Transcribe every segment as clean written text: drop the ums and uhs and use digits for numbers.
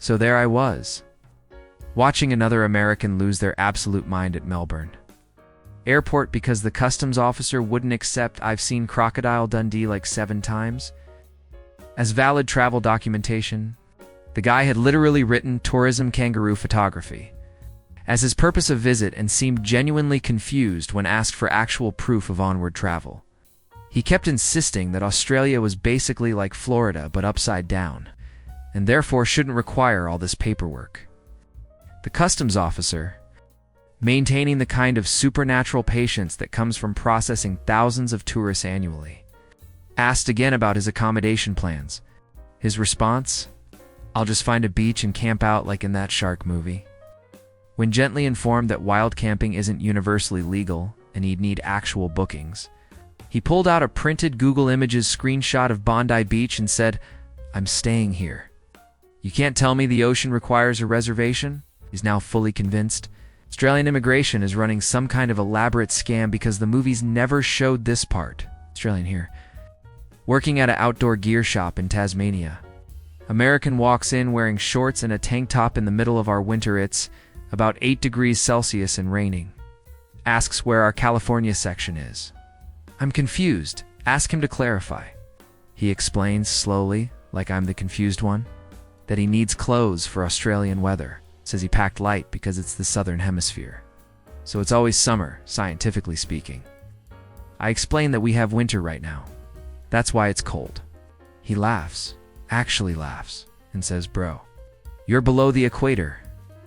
So there I was, watching another American lose their absolute mind at Melbourne Airport because the customs officer wouldn't accept I've seen Crocodile Dundee like 7 times as valid travel documentation. The guy had literally written tourism kangaroo photography as his purpose of visit and seemed genuinely confused when asked for actual proof of onward travel. He kept insisting that Australia was basically like Florida but upside down, and therefore shouldn't require all this paperwork. The customs officer, maintaining the kind of supernatural patience that comes from processing thousands of tourists annually, asked again about his accommodation plans. His response? I'll just find a beach and camp out like in that shark movie. When gently informed that wild camping isn't universally legal and he'd need actual bookings, he pulled out a printed Google Images screenshot of Bondi Beach and said, "I'm staying here. You can't tell me the ocean requires a reservation?" He's now fully convinced Australian immigration is running some kind of elaborate scam because the movies never showed this part. Australian here. Working at an outdoor gear shop in Tasmania. American walks in wearing shorts and a tank top in the middle of our winter. It's about 8 degrees Celsius and raining. Asks where our California section is. I'm confused. Ask him to clarify. He explains slowly, like I'm the confused one, that he needs clothes for Australian weather. Says he packed light because it's the southern hemisphere. So it's always summer, scientifically speaking. I explain that we have winter right now. That's why it's cold. He laughs, actually laughs, and says, "Bro, you're below the equator.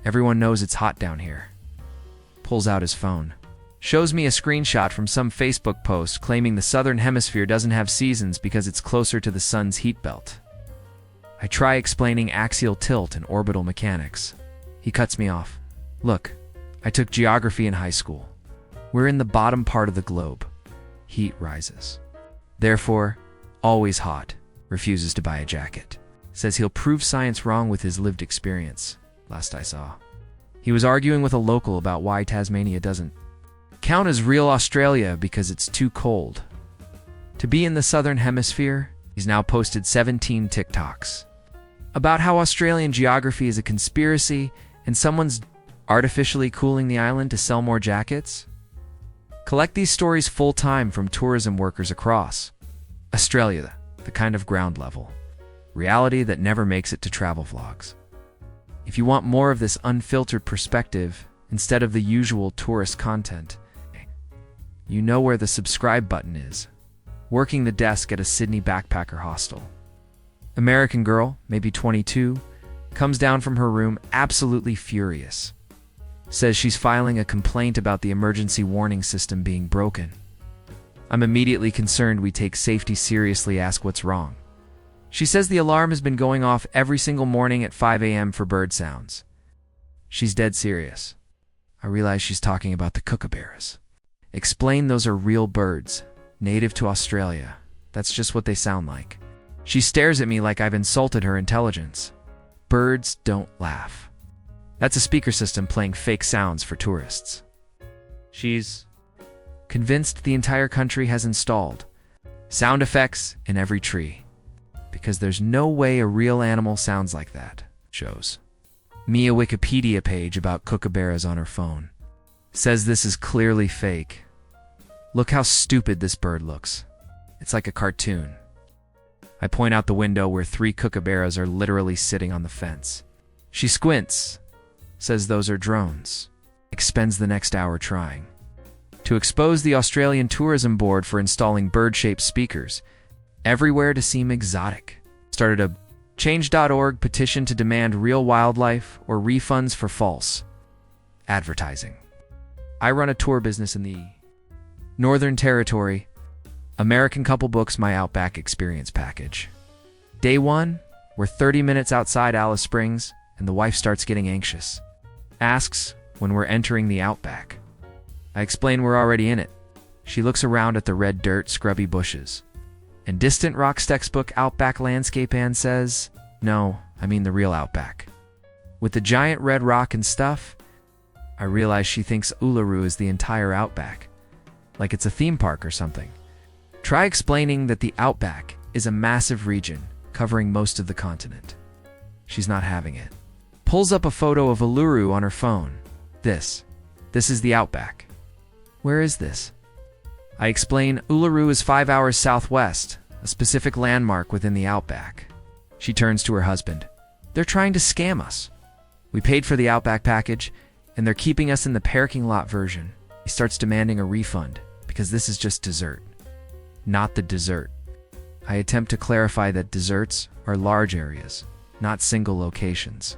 Everyone knows it's hot down here." Pulls out his phone. Shows me a screenshot from some Facebook post claiming the southern hemisphere doesn't have seasons because it's closer to the sun's heat belt. I try explaining axial tilt and orbital mechanics. He cuts me off. "Look, I took geography in high school. We're in the bottom part of the globe. Heat rises. Therefore, always hot." Refuses to buy a jacket. Says he'll prove science wrong with his lived experience. Last I saw, he was arguing with a local about why Tasmania doesn't count as real Australia because it's too cold to be in the southern hemisphere. He's now posted 17 TikToks about how Australian geography is a conspiracy and someone's artificially cooling the island to sell more jackets. Collect these stories full-time from tourism workers across Australia, the kind of ground level reality that never makes it to travel vlogs. If you want more of this unfiltered perspective instead of the usual tourist content, you know where the subscribe button is. Working the desk at a Sydney backpacker hostel. American girl, maybe 22, comes down from her room absolutely furious. Says she's filing a complaint about the emergency warning system being broken. I'm immediately concerned we take safety seriously, ask what's wrong. She says the alarm has been going off every single morning at 5 a.m. for bird sounds. She's dead serious. I realize she's talking about the kookaburras. Explain those are real birds, native to Australia. That's just what they sound like. She stares at me like I've insulted her intelligence. Birds don't laugh. That's a speaker system playing fake sounds for tourists. She's convinced the entire country has installed sound effects in every tree because there's no way a real animal sounds like that. Shows me a Wikipedia page about kookaburras on her phone. Says this is clearly fake. Look how stupid this bird looks. It's like a cartoon. I point out the window where 3 kookaburras are literally sitting on the fence. She squints, says those are drones. Expends the next hour trying to expose the Australian Tourism Board for installing bird-shaped speakers everywhere to seem exotic. Started a Change.org petition to demand real wildlife or refunds for false advertising. I run a tour business in the Northern Territory. American couple books my Outback experience package. Day 1, we're 30 minutes outside Alice Springs, and the wife starts getting anxious. Asks when we're entering the Outback. I explain we're already in it. She looks around at the red dirt, scrubby bushes, and distant Rock's textbook Outback landscape and says, "No, I mean the real Outback. With the giant red rock and stuff." I realize she thinks Uluru is the entire Outback, like it's a theme park or something. Try explaining that the Outback is a massive region covering most of the continent. She's not having it. Pulls up a photo of Uluru on her phone. This is the Outback. Where is this? I explain Uluru is 5 hours southwest, a specific landmark within the Outback. She turns to her husband. They're trying to scam us. We paid for the Outback package, and they're keeping us in the parking lot version. He starts demanding a refund, because this is just dessert. Not the dessert. I attempt to clarify that desserts are large areas, not single locations.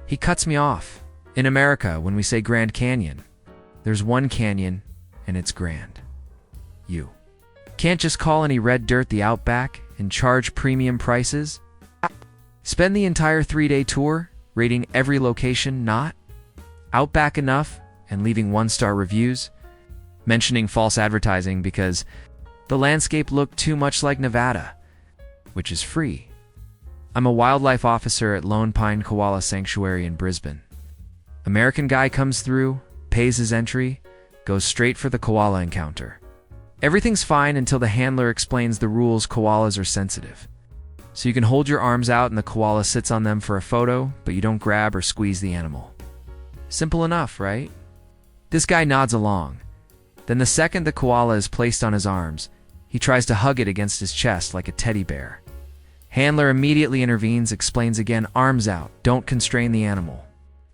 He cuts me off. In America, when we say Grand Canyon, there's one canyon, and it's grand. You can't just call any red dirt the Outback and charge premium prices. Spend the entire 3-day tour rating every location not Outback enough and leaving 1-star reviews, mentioning false advertising because the landscape looked too much like Nevada, which is free. I'm a wildlife officer at Lone Pine Koala Sanctuary in Brisbane. American guy comes through, pays his entry, goes straight for the koala encounter. Everything's fine until the handler explains the rules. Koalas are sensitive. So you can hold your arms out and the koala sits on them for a photo, but you don't grab or squeeze the animal. Simple enough, right? This guy nods along. Then the second the koala is placed on his arms, he tries to hug it against his chest like a teddy bear. Handler immediately intervenes, explains again, arms out, don't constrain the animal.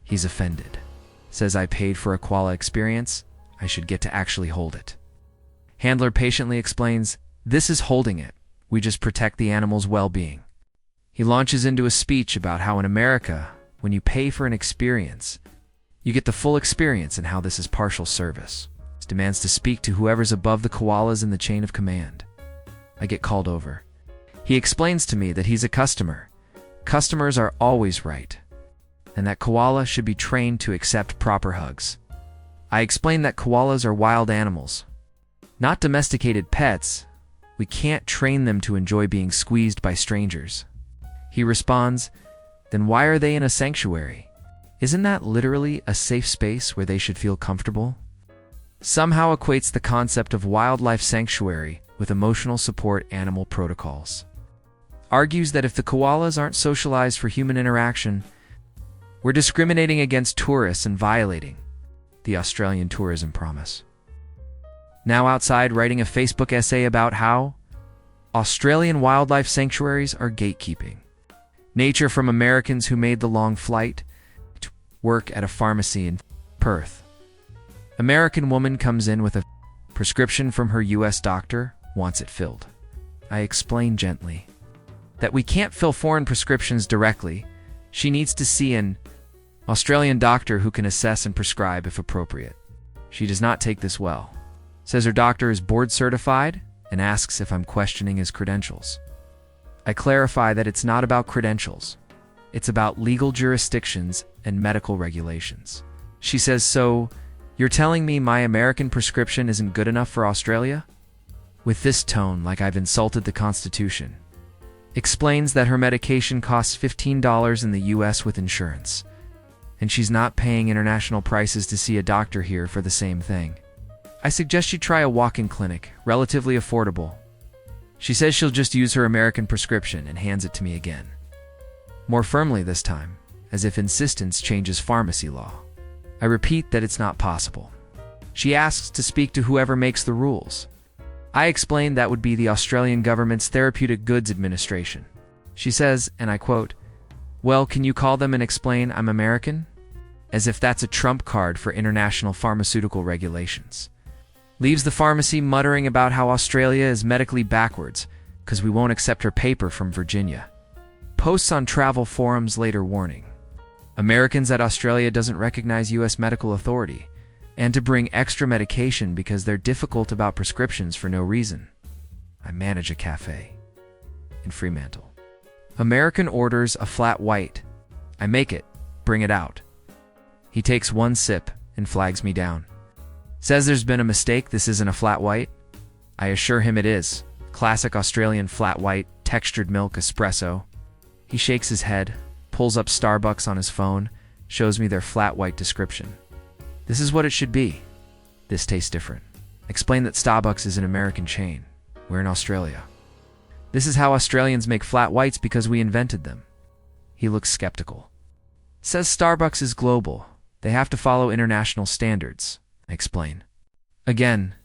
He's offended. Says I paid for a koala experience, I should get to actually hold it. Handler patiently explains, this is holding it. We just protect the animal's well-being. He launches into a speech about how in America, when you pay for an experience, you get the full experience and how this is partial service. He demands to speak to whoever's above the koalas in the chain of command. I get called over. He explains to me that he's a customer. Customers are always right, and that koala should be trained to accept proper hugs. I explain that koalas are wild animals, not domesticated pets. We can't train them to enjoy being squeezed by strangers. He responds, then why are they in a sanctuary? Isn't that literally a safe space where they should feel comfortable? Somehow equates the concept of wildlife sanctuary with emotional support animal protocols. Argues that if the koalas aren't socialized for human interaction, we're discriminating against tourists and violating the Australian tourism promise. Now outside writing a Facebook essay about how Australian wildlife sanctuaries are gatekeeping nature from Americans who made the long flight to work at a pharmacy in Perth. American woman comes in with a prescription from her US doctor, wants it filled. I explain gently that we can't fill foreign prescriptions directly. She needs to see an Australian doctor who can assess and prescribe if appropriate. She does not take this well. Says her doctor is board certified and asks if I'm questioning his credentials. I clarify that it's not about credentials. It's about legal jurisdictions and medical regulations. She says, so you're telling me my American prescription isn't good enough for Australia? With this tone, like I've insulted the Constitution. Explains that her medication costs $15 in the US with insurance, and she's not paying international prices to see a doctor here for the same thing. I suggest she try a walk-in clinic, relatively affordable. She says she'll just use her American prescription and hands it to me again. More firmly this time, as if insistence changes pharmacy law. I repeat that it's not possible. She asks to speak to whoever makes the rules. I explain that would be the Australian government's Therapeutic Goods Administration. She says, and I quote, well, can you call them and explain I'm American? As if that's a trump card for international pharmaceutical regulations. Leaves the pharmacy muttering about how Australia is medically backwards because we won't accept her paper from Virginia. Posts on travel forums later warning Americans at Australia doesn't recognize US medical authority and to bring extra medication because they're difficult about prescriptions for no reason. I manage a cafe in Fremantle. American orders a flat white. I make it, bring it out. He takes one sip and flags me down. Says there's been a mistake, this isn't a flat white. I assure him it is. Classic Australian flat white, textured milk espresso. He shakes his head, pulls up Starbucks on his phone, shows me their flat white description. This is what it should be. This tastes different. Explain that Starbucks is an American chain. We're in Australia. This is how Australians make flat whites because we invented them. He looks skeptical. Says Starbucks is global. They have to follow international standards. I explain. Again,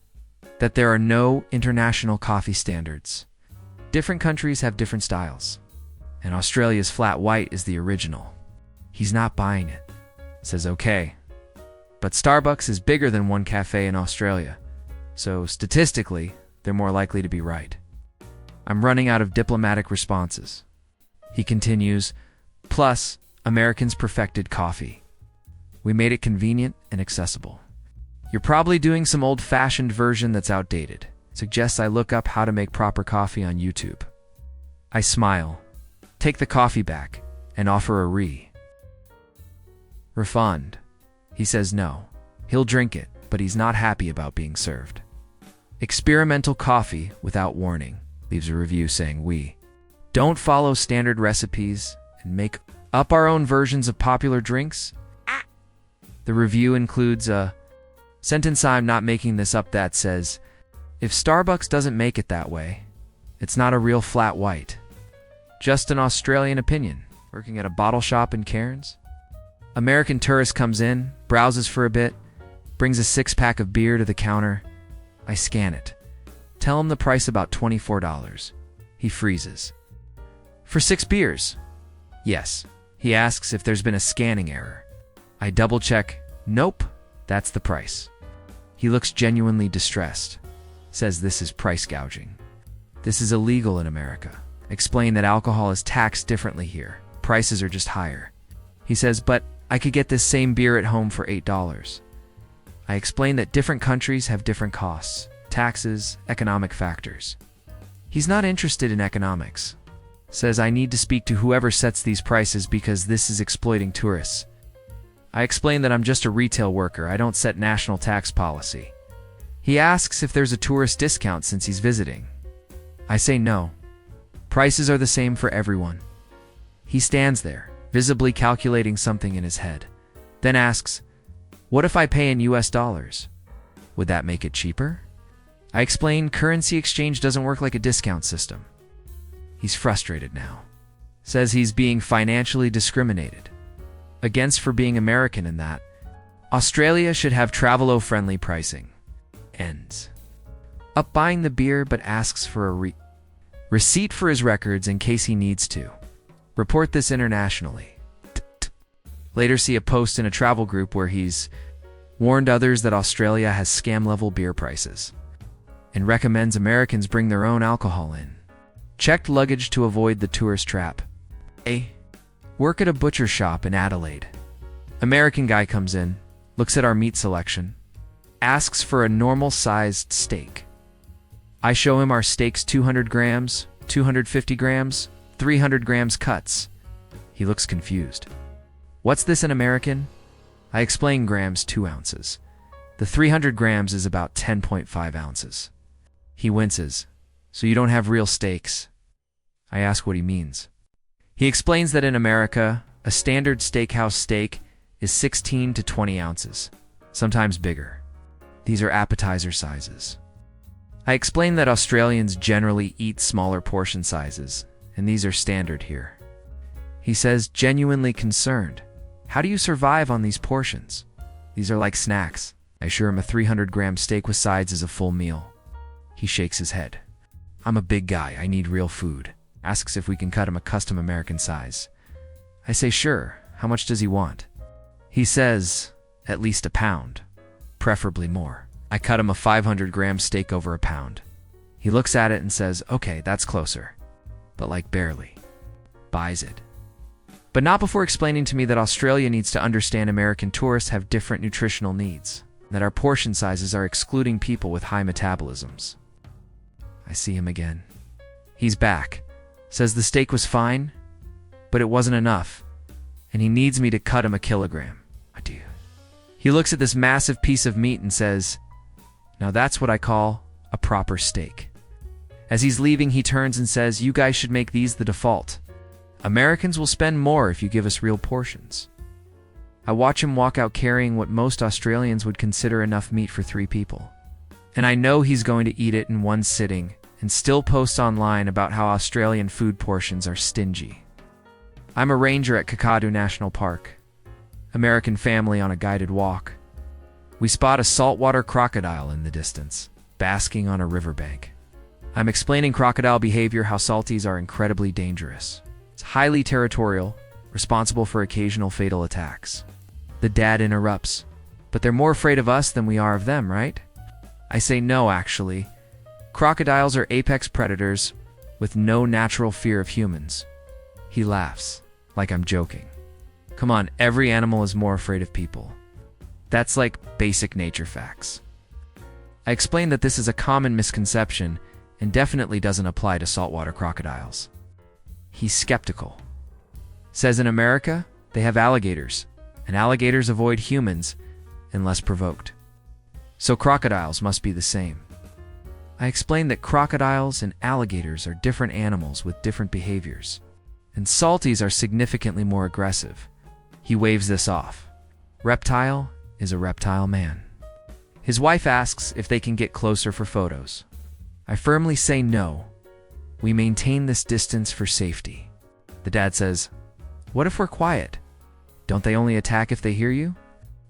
that there are no international coffee standards. Different countries have different styles. And Australia's flat white is the original. He's not buying it. Says okay. But Starbucks is bigger than one cafe in Australia. So statistically, they're more likely to be right. I'm running out of diplomatic responses. He continues, plus, Americans perfected coffee. We made it convenient and accessible. You're probably doing some old-fashioned version that's outdated. Suggests I look up how to make proper coffee on YouTube. I smile, take the coffee back, and offer a refund. He says no. He'll drink it, but he's not happy about being served. Experimental coffee without warning. Leaves a review saying we don't follow standard recipes and make up our own versions of popular drinks. The review includes a sentence, I'm not making this up, that says, if Starbucks doesn't make it that way, it's not a real flat white. Just an Australian opinion. Working at a bottle shop in Cairns. American tourist comes in, browses for a bit, brings a 6-pack of beer to the counter. I scan it. Tell him the price, about $24. He freezes. For 6 beers? Yes. He asks if there's been a scanning error. I double check. Nope, that's the price. He looks genuinely distressed. Says this is price gouging. This is illegal in America. Explain that alcohol is taxed differently here. Prices are just higher. He says, but I could get this same beer at home for $8. I explain that different countries have different costs, taxes, economic factors. He's not interested in economics. Says I need to speak to whoever sets these prices because this is exploiting tourists. I explain that I'm just a retail worker. I don't set national tax policy. He asks if there's a tourist discount since he's visiting. I say no. Prices are the same for everyone. He stands there, visibly calculating something in his head, then asks, what if I pay in US dollars? Would that make it cheaper? I explain currency exchange doesn't work like a discount system. He's frustrated now. Says he's being financially discriminated against for being American and that Australia should have travel-friendly pricing. Ends up buying the beer but asks for a receipt for his records in case he needs to report this internationally. Later see a post in a travel group where he's warned others that Australia has scam-level beer prices and recommends Americans bring their own alcohol in. Checked luggage to avoid the tourist trap. Work at a butcher shop in Adelaide. American guy comes in, looks at our meat selection, asks for a normal-sized steak. I show him our steaks 200 grams, 250 grams, 300 grams cuts. He looks confused. What's this in American? I explain grams 2 ounces. The 300 grams is about 10.5 ounces. He winces. So you don't have real steaks? I ask what he means. He explains that in America, a standard steakhouse steak is 16 to 20 ounces, sometimes bigger. These are appetizer sizes. I explain that Australians generally eat smaller portion sizes, and these are standard here. He says, genuinely concerned, how do you survive on these portions? These are like snacks. I assure him a 300-gram steak with sides is a full meal. He shakes his head. I'm a big guy, I need real food. Asks if we can cut him a custom American size. I say sure, how much does he want? He says, at least a pound, preferably more. I cut him a 500-gram steak over a pound. He looks at it and says, okay, that's closer. But like barely. Buys it. But not before explaining to me that Australia needs to understand American tourists have different nutritional needs, that our portion sizes are excluding people with high metabolisms. I see him again. He's back. Says the steak was fine, but it wasn't enough, and he needs me to cut him a kilogram. I do. He looks at this massive piece of meat and says, now that's what I call a proper steak. As he's leaving, he turns and says, you guys should make these the default. Americans will spend more if you give us real portions. I watch him walk out carrying what most Australians would consider enough meat for 3 people. And I know he's going to eat it in one sitting and still post online about how Australian food portions are stingy. I'm a ranger at Kakadu National Park. American family on a guided walk. We spot a saltwater crocodile in the distance, basking on a riverbank. I'm explaining crocodile behavior, how salties are incredibly dangerous. It's highly territorial, responsible for occasional fatal attacks. The dad interrupts. But they're more afraid of us than we are of them, right? I say no, actually. Crocodiles are apex predators with no natural fear of humans. He laughs, like I'm joking. Come on, every animal is more afraid of people. That's like basic nature facts. I explain that this is a common misconception and definitely doesn't apply to saltwater crocodiles. He's skeptical. Says in America, they have alligators, and alligators avoid humans unless provoked. So crocodiles must be the same. I explain that crocodiles and alligators are different animals with different behaviors, and salties are significantly more aggressive. He waves this off. Reptile is a reptile man. His wife asks if they can get closer for photos. I firmly say no. We maintain this distance for safety. The dad says, "What if we're quiet? Don't they only attack if they hear you?"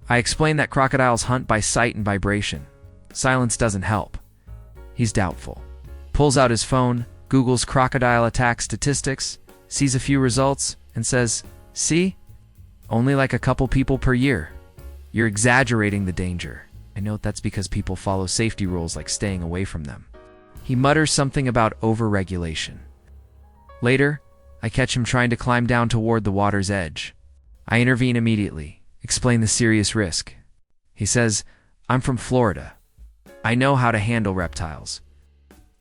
I explain that crocodiles hunt by sight and vibration. Silence doesn't help. He's doubtful. Pulls out his phone, Googles crocodile attack statistics, sees a few results, and says, "See? Only like a couple people per year. You're exaggerating the danger." I note that's because people follow safety rules like staying away from them. He mutters something about overregulation. Later, I catch him trying to climb down toward the water's edge. I intervene immediately, explain the serious risk. He says, "I'm from Florida. I know how to handle reptiles."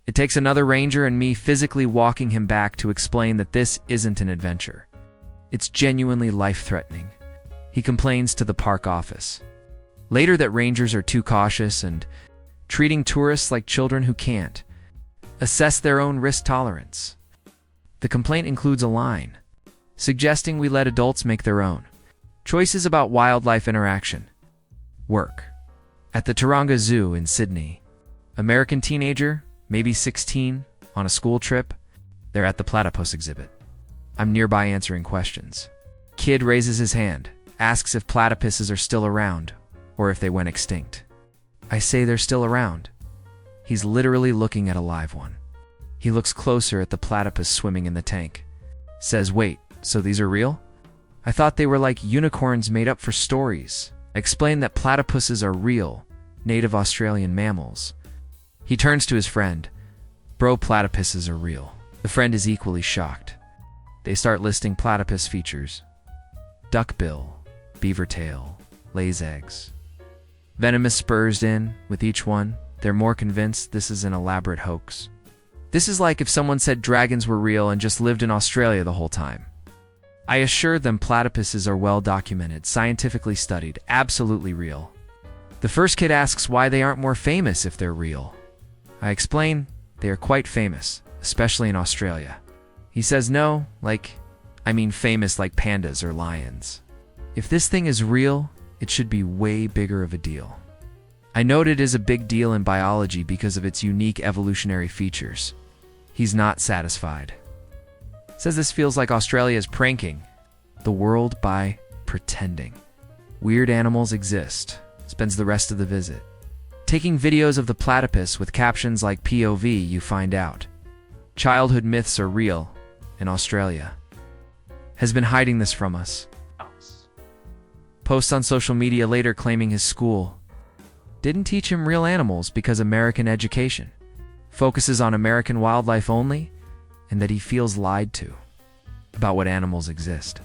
It takes another ranger and me physically walking him back to explain that this isn't an adventure. It's genuinely life-threatening. He complains to the park office. Later that rangers are too cautious and treating tourists like children who can't assess their own risk tolerance. The complaint includes a line suggesting we let adults make their own choices about wildlife interaction. Work. At the Taronga Zoo in Sydney, American teenager, maybe 16, on a school trip. They're at the platypus exhibit. I'm nearby answering questions. Kid raises his hand, asks if platypuses are still around, or if they went extinct. I say they're still around. He's literally looking at a live one. He looks closer at the platypus swimming in the tank. Says, "Wait, so these are real? I thought they were like unicorns made up for stories." I explain that platypuses are real, native Australian mammals. He turns to his friend. "Bro, platypuses are real." The friend is equally shocked. They start listing platypus features. Duckbill, beaver tail, lays eggs. Venomous spurs in with each one. They're more convinced this is an elaborate hoax. This is like if someone said dragons were real and just lived in Australia the whole time. I assure them platypuses are well documented, scientifically studied, absolutely real. The first kid asks why they aren't more famous if they're real. I explain they are quite famous, especially in Australia. He says no, I mean famous like pandas or lions. If this thing is real, it should be way bigger of a deal. I note it is a big deal in biology because of its unique evolutionary features. He's not satisfied. Says this feels like Australia is pranking the world by pretending weird animals exist. Spends the rest of the visit taking videos of the platypus with captions like POV. You find out childhood myths are real, and Australia has been hiding this from us. Posts on social media later claiming his school didn't teach him real animals because American education focuses on American wildlife only, and that he feels lied to about what animals exist.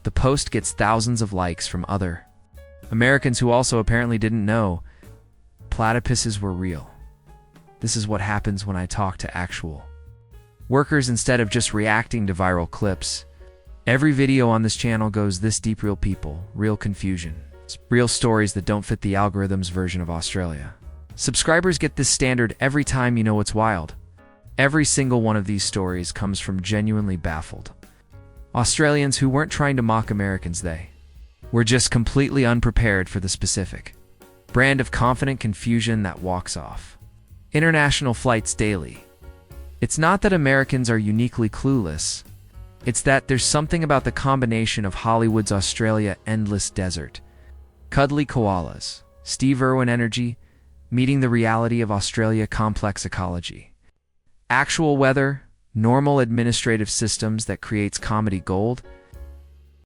The post gets thousands of likes from other Americans who also apparently didn't know platypuses were real. This is what happens when I talk to actual workers instead of just reacting to viral clips. Every video on this channel goes this deep: real people, real confusion, real stories that don't fit the algorithm's version of Australia. Subscribers get this standard every time. You know what's wild? Every single one of these stories comes from genuinely baffled Australians who weren't trying to mock Americans. They were just completely unprepared for the specific brand of confident confusion that walks off international flights daily. It's not that Americans are uniquely clueless. It's that there's something about the combination of Hollywood's Australia endless desert, cuddly koalas, Steve Irwin energy, meeting the reality of Australia complex ecology. Actual weather, normal administrative systems that creates comedy gold,